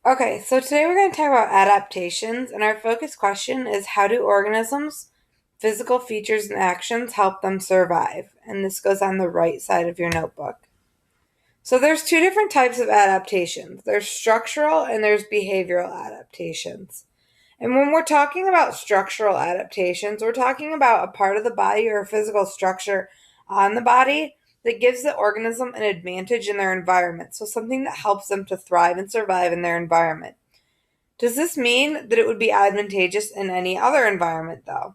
Okay, so today we're going to talk about adaptations, and our focus question is how do organisms, physical features, and actions help them survive? And this goes on the right side of your notebook. So there's two different types of adaptations. There's structural and there's behavioral adaptations. And when we're talking about structural adaptations, we're talking about a part of the body or a physical structure on the body that gives the organism an advantage in their environment. So something that helps them to thrive and survive in their environment. Does this mean that it would be advantageous in any other environment, though?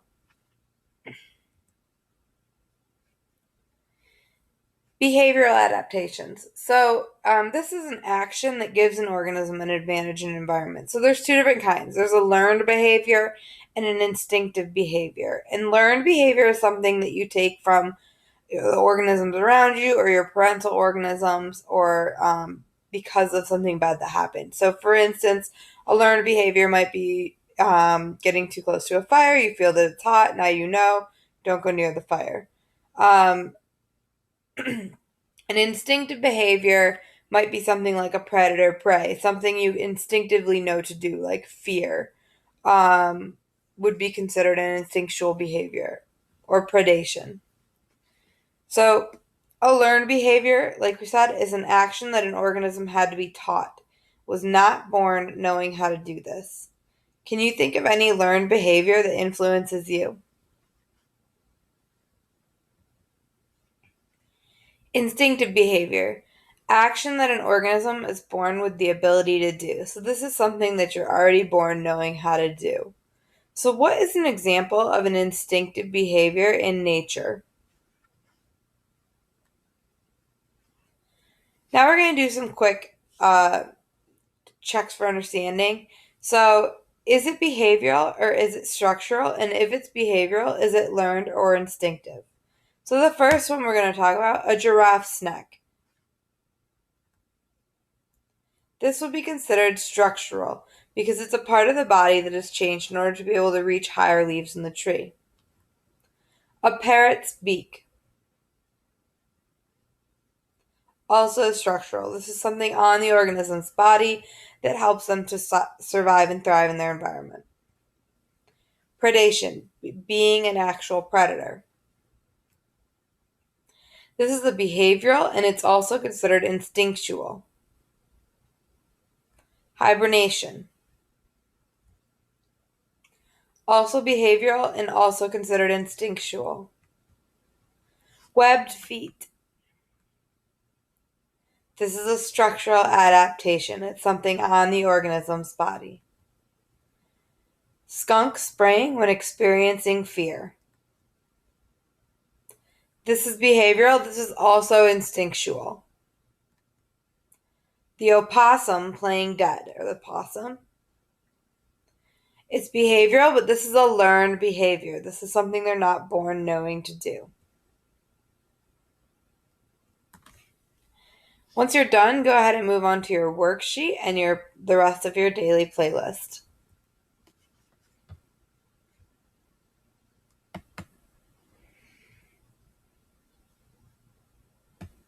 Behavioral adaptations. This is an action that gives an organism an advantage in an environment. So, there's two different kinds there's a learned behavior and an instinctive behavior. And learned behavior is something that you take from the organisms around you or your parental organisms or because of something bad that happened. So, for instance, a learned behavior might be getting too close to a fire. You feel that it's hot. Now you know, don't go near the fire. Um, An instinctive behavior might be something like a predator prey, something you instinctively know to do, like fear, um, would be considered an instinctual behavior or predation. So, a learned behavior, like we said, is an action that an organism had to be taught, was not born knowing how to do this. Can you think of any learned behavior that influences you? Instinctive behavior. Action that an organism is born with the ability to do. So, this is something that you're already born knowing how to do. So, what is an example of an instinctive behavior in nature? Now, we're going to do some quick checks for understanding. So, is it behavioral or is it structural? And if it's behavioral, is it learned or instinctive? So, the first one we're going to talk about a giraffe's neck. This would be considered structural because it's a part of the body that is changed in order to be able to reach higher leaves in the tree. A parrot's beak. Also structural. This is something on the organism's body that helps them to survive and thrive in their environment. Predation, being an actual predator. This is a behavioral and it's also considered instinctual. Hibernation. Also behavioral and also considered instinctual. Webbed feet. This is a structural adaptation. It's something on the organism's body. Skunk spraying when experiencing fear. This is behavioral. This is also instinctual. The opossum playing dead, or the possum. It's behavioral, but this is a learned behavior. This is something they're not born knowing to do. Once you're done, go ahead and move on to your worksheet and the rest of your daily playlist.